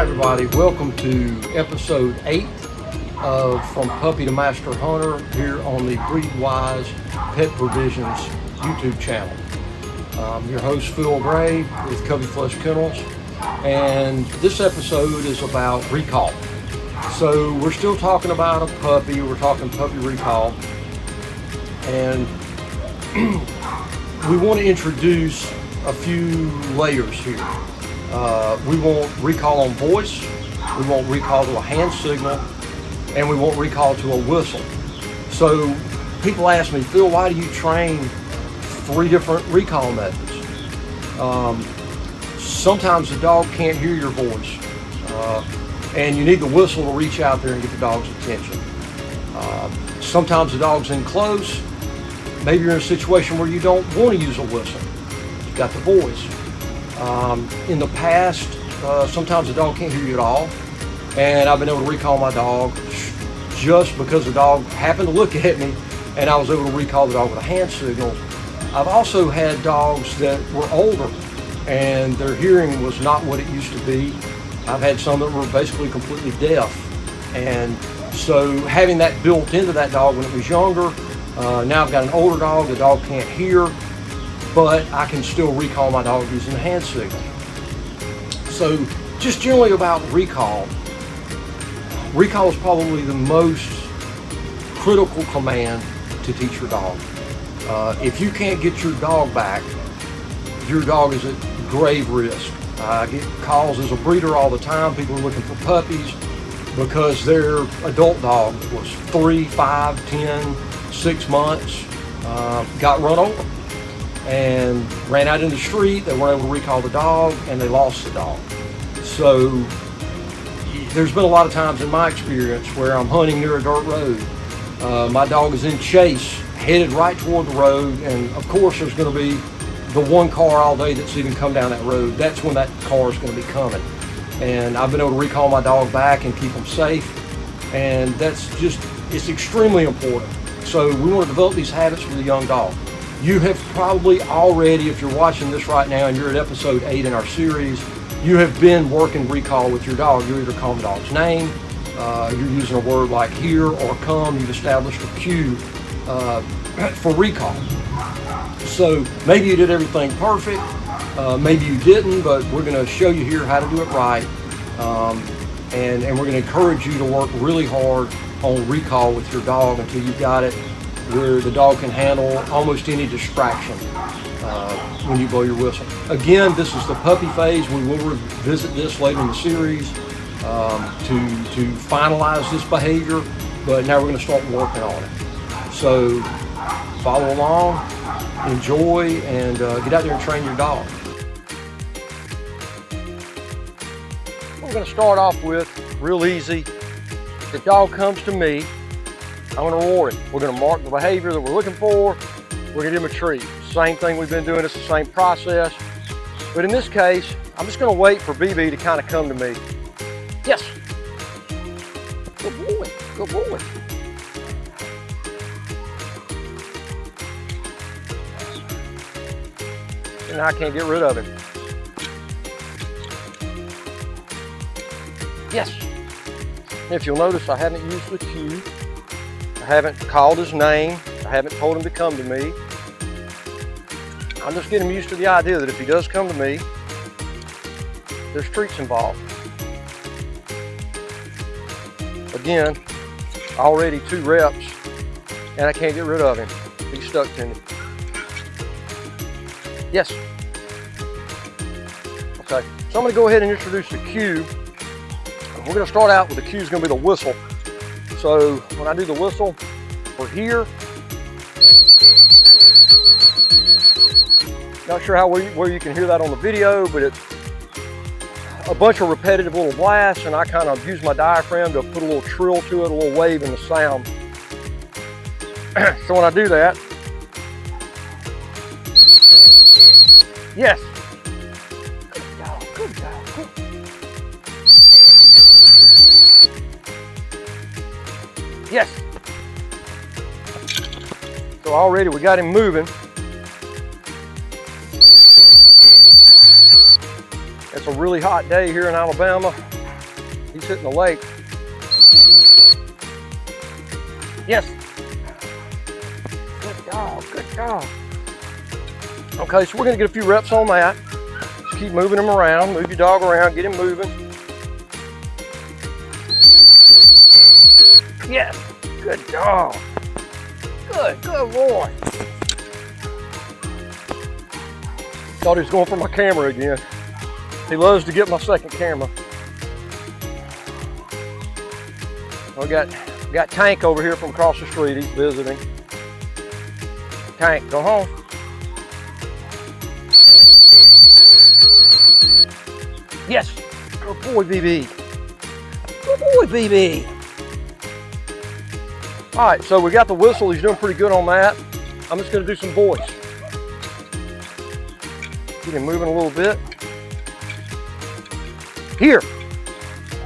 everybody, welcome to episode 8 of From Puppy to Master Hunter here on the Breedwise Pet Provisions YouTube channel. I'm your host Phil Gray with Covey Flush Kennels, and this episode is about recall. So we're still talking about a puppy, we're talking puppy recall, and we want to introduce a few layers here. We want recall on voice, we want recall to a hand signal, and we want recall to a whistle. So people ask me, Phil, why do you train 3 different recall methods? Sometimes the dog can't hear your voice, and you need the whistle to reach out there and get the dog's attention. Sometimes the dog's in close. Maybe you're in a situation where you don't want to use a whistle. You've got the voice. In the past, sometimes the dog can't hear you at all, and I've been able to recall my dog just because the dog happened to look at me, and I was able to recall the dog with a hand signal. I've also had dogs that were older, and their hearing was not what it used to be. I've had some that were basically completely deaf, and so having that built into that dog when it was younger, now I've got an older dog, the dog can't hear, but I can still recall my dog using the hand signal. So just generally about recall. Recall is probably the most critical command to teach your dog. If you can't get your dog back, your dog is at grave risk. I get calls as a breeder all the time. People are looking for puppies because their adult dog was 3, 5, 10, 6 months, got run over and ran out in the street. They weren't able to recall the dog, and they lost the dog. So there's been a lot of times in my experience where I'm hunting near a dirt road. My dog is in chase, headed right toward the road, and of course there's going to be the one car all day that's even come down that road. That's when that car is going to be coming. And I've been able to recall my dog back and keep them safe, and it's extremely important. So we want to develop these habits with a young dog. You have probably already, if you're watching this right now and you're at episode 8 in our series, you have been working recall with your dog. You're either calling the dog's name, you're using a word like here or come. You've established a cue for recall. So maybe you did everything perfect, maybe you didn't, but we're going to show you here how to do it right, and we're going to encourage you to work really hard on recall with your dog until you've got it where the dog can handle almost any distraction when you blow your whistle. Again, this is the puppy phase. We will revisit this later in the series to finalize this behavior, but now we're going to start working on it. So follow along, enjoy, and get out there and train your dog. We're going to start off with real easy. If the dog comes to me, I'm going to reward it. We're going to mark the behavior that we're looking for. We're going to give him a treat. Same thing we've been doing. It's the same process. But in this case, I'm just going to wait for BB to kind of come to me. Yes. Good boy. Good boy. And I can't get rid of him. Yes. If you'll notice, I haven't used the cue. I haven't called his name. I haven't told him to come to me. I'm just getting him used to the idea that if he does come to me, there's treats involved. Again, already 2 reps, and I can't get rid of him. He's stuck to me. Yes. Okay, so I'm going to go ahead and introduce the cue. We're going to start out with the cue is going to be the whistle. So when I do the whistle, we're here. Not sure where you can hear that on the video, but it's a bunch of repetitive little blasts, and I kind of use my diaphragm to put a little trill to it, a little wave in the sound. So when I do that, yes. Good dog, good dog, good. Yes. So already we got him moving. It's a really hot day here in Alabama. He's hitting the lake. Yes. Good dog, good dog. Okay, so we're gonna get a few reps on that. Just keep moving him around, move your dog around, get him moving. Yes, good dog. Good boy. Thought he was going for my camera again. He loves to get my second camera. We got Tank over here from across the street. He's visiting. Tank, go home. Yes, good boy, BB. Good boy, BB. All right, so we got the whistle. He's doing pretty good on that. I'm just gonna do some voice. Get him moving a little bit. Here.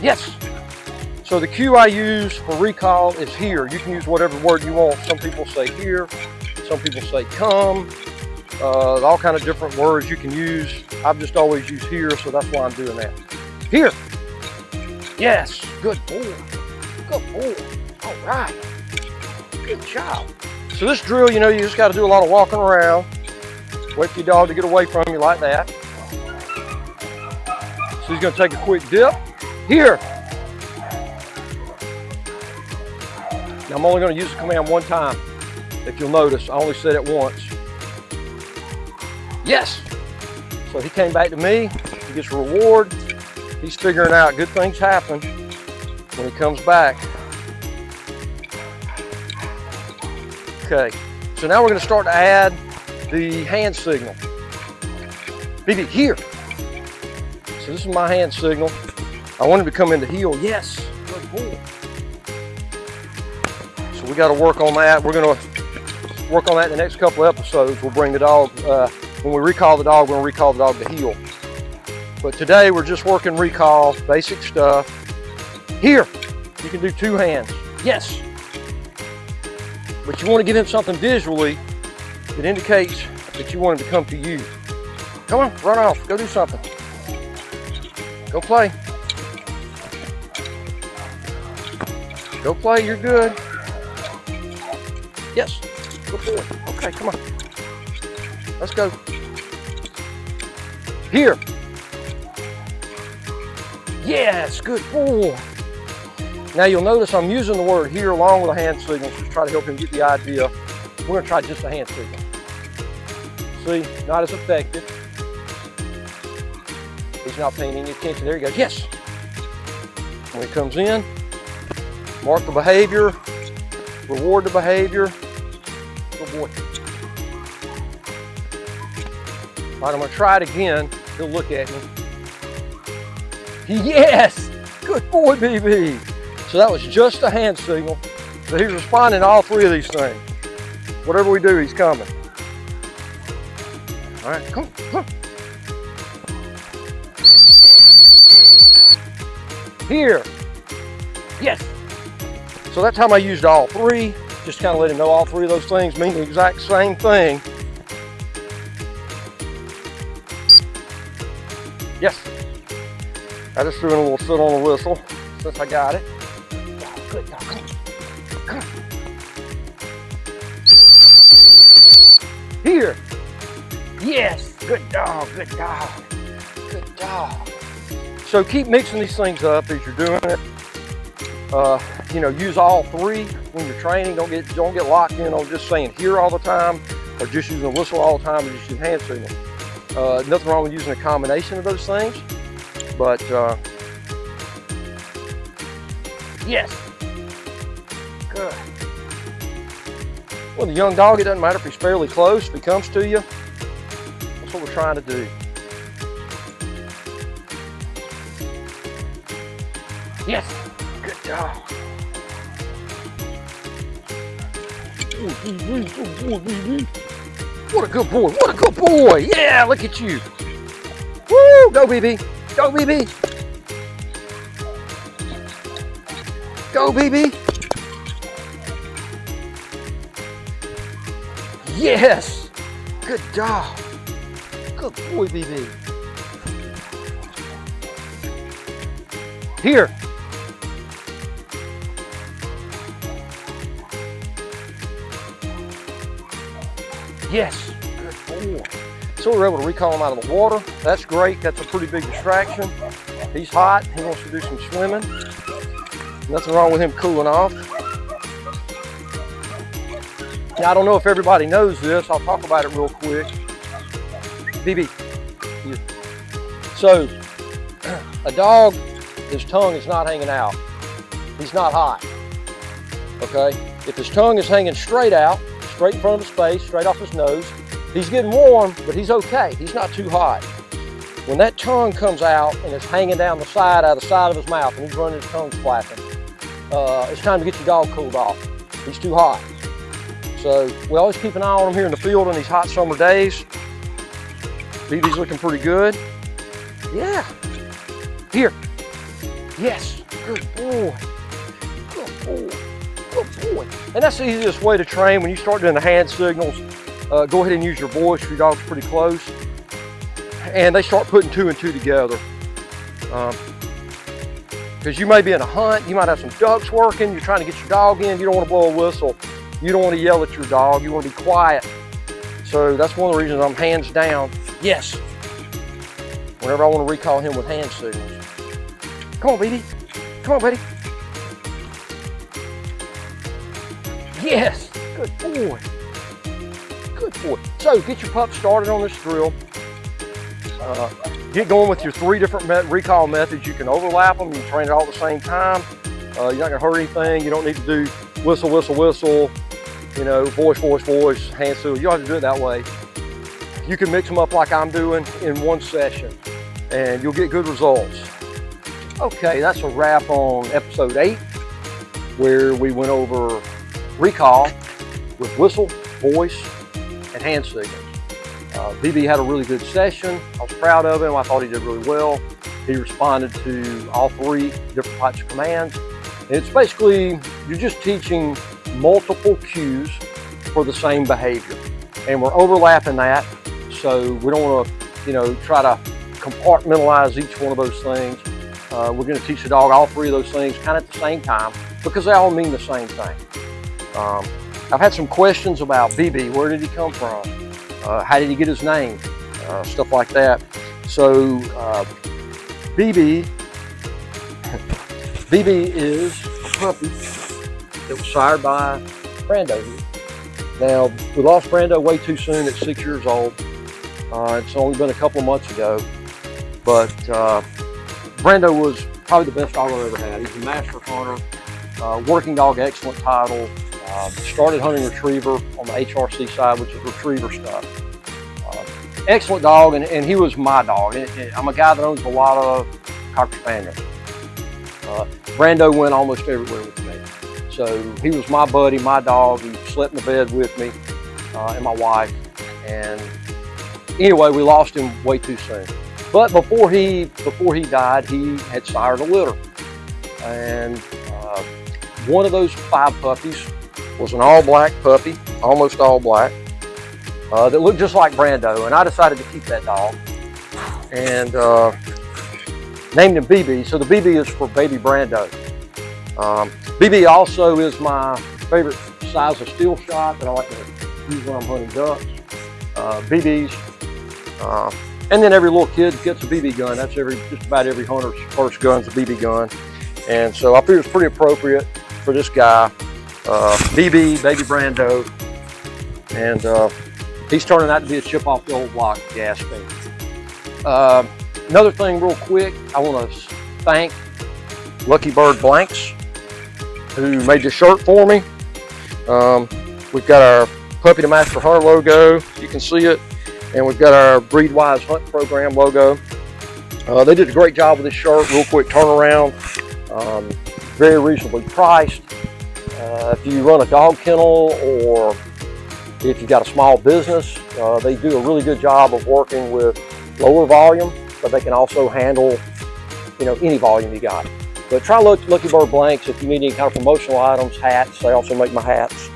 Yes. So the cue I use for recall is here. You can use whatever word you want. Some people say here. Some people say come. All kind of different words you can use. I've just always used here, so that's why I'm doing that. Here. Yes. Good boy. Good boy. All right. Good job. So this drill, you know, you just got to do a lot of walking around. Wait for your dog to get away from you like that. So he's going to take a quick dip. Here. Now I'm only going to use the command one time. If you'll notice, I only said it once. Yes. So he came back to me. He gets a reward. He's figuring out good things happen when he comes back. Okay. So now we're going to start to add the hand signal. BB, here. So this is my hand signal. I want him to come into heel. Yes. Good boy. So we got to work on that. We're going to work on that in the next couple of episodes. We'll bring the dog, when we recall the dog, we're going to recall the dog to heel. But today we're just working recall, basic stuff. Here, you can do two hands. Yes. But you want to give him something visually that indicates that you want him to come to you. Come on, run off, go do something. Go play. Go play, you're good. Yes, good boy. Okay, come on. Let's go. Here. Yes, good boy. Now you'll notice I'm using the word here along with a hand signal to try to help him get the idea. We're going to try just a hand signal. See, not as effective. He's not paying any attention. There he goes. Yes. When he comes in, mark the behavior, reward the behavior. Good boy. All right, I'm going to try it again. He'll look at me. Yes! Good boy, BB. So that was just a hand signal. So he's responding to all three of these things. Whatever we do, he's coming. All right, come on. Here. Yes. So that time I used all three. Just kind of let him know all three of those things mean the exact same thing. Yes. I just threw in a little sit on the whistle since I got it. Good dog. Come on. Here. Yes. Good dog. Good dog. Good dog. So keep mixing these things up as you're doing it. You know, use all three when you're training. Don't get locked in on just saying here all the time, or just using a whistle all the time, or just using hand signal. Nothing wrong with using a combination of those things, but yes, good. Well, the young dog, it doesn't matter if he's fairly close. If he comes to you, that's what we're trying to do. Yes, good job. What a good boy, what a good boy. Yeah, look at you. Woo, go BB, go BB. Go BB. Yes, good dog. Good boy, BB. Here. Yes, good boy. So we were able to recall him out of the water. That's great. That's a pretty big distraction. He's hot. He wants to do some swimming. Nothing wrong with him cooling off. Now, I don't know if everybody knows this. I'll talk about it real quick. BB. So, a dog, his tongue is not hanging out. He's not hot. Okay? If his tongue is hanging straight out, straight in front of his face, straight off his nose, he's getting warm, but he's okay. He's not too hot. When that tongue comes out and it's hanging down the side, out of the side of his mouth, and he's running his tongue flapping, it's time to get your dog cooled off. He's too hot. So we always keep an eye on him here in the field on these hot summer days. BB's looking pretty good. Yeah. Here. Yes. Good boy. Good boy. Good boy. And that's the easiest way to train. When you start doing the hand signals, go ahead and use your voice if your dog's pretty close. And they start putting 2 and 2 together. Because you may be in a hunt, you might have some ducks working, you're trying to get your dog in, you don't want to blow a whistle, you don't want to yell at your dog, you want to be quiet. So that's one of the reasons I'm hands down, yes, whenever I want to recall him with hand signals. Come on, baby. Come on, buddy. Yes, good boy. Good boy. So get your pup started on this drill. Get going with your 3 different recall methods. You can overlap them, you can train it all at the same time. You're not gonna hurt anything. You don't need to do whistle, whistle, whistle, you know, voice, voice, voice, hand signal. You don't have to do it that way. You can mix them up like I'm doing in one session and you'll get good results. Okay, that's a wrap on episode 8, where we went over recall with whistle, voice, and hand signals. BB had a really good session. I was proud of him. I thought he did really well. He responded to all 3 different types of commands. And it's basically, you're just teaching multiple cues for the same behavior. And we're overlapping that, so we don't want to, you know, try to compartmentalize each one of those things. We're going to teach the dog all 3 of those things kind of at the same time, because they all mean the same thing. I've had some questions about BB. Where did he come from? How did he get his name? Stuff like that. So BB is a puppy that was sired by Brando here. Now, we lost Brando way too soon at 6 years old. It's only been a couple of months ago, but Brando was probably the best dog I've ever had. He's a master hunter, working dog, excellent title. Started hunting retriever on the HRC side, which is retriever stuff. Excellent dog, and he was my dog. I'm a guy that owns a lot of Cocker Spaniels. Brando went almost everywhere with me. So he was my buddy, my dog. He slept in the bed with me and my wife. And anyway, we lost him way too soon. But before he died, he had sired a litter. And one of those 5 puppies was an all-black puppy, almost all black, that looked just like Brando, and I decided to keep that dog and named him BB. So the BB is for baby Brando. BB also is my favorite size of steel shot that I like to use when I'm hunting ducks. BBs, and then every little kid gets a BB gun. That's just about every hunter's first gun's a BB gun, and so I figured it's pretty appropriate for this guy. BB, baby Brando, and he's turning out to be a chip off the old block, gasping. Another thing real quick, I want to thank Lucky Bird Blanks, who made this shirt for me. We've got our Puppy to Master Hunter logo, you can see it, and we've got our Breedwise Hunt Program logo. They did a great job with this shirt, real quick turnaround, very reasonably priced. If you run a dog kennel or if you've got a small business, they do a really good job of working with lower volume, but they can also handle, you know, any volume you got. But try Lucky Bird Blanks if you need any kind of promotional items, hats. They also make my hats.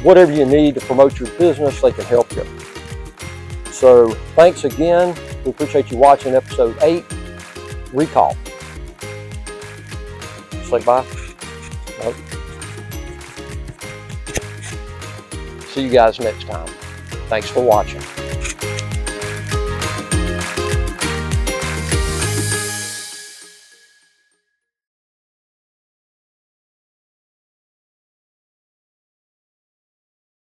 Whatever you need to promote your business, they can help you. So thanks again. We appreciate you watching episode 8, Recall. Say bye. Nope. See see you guys next time. Thanks for watching.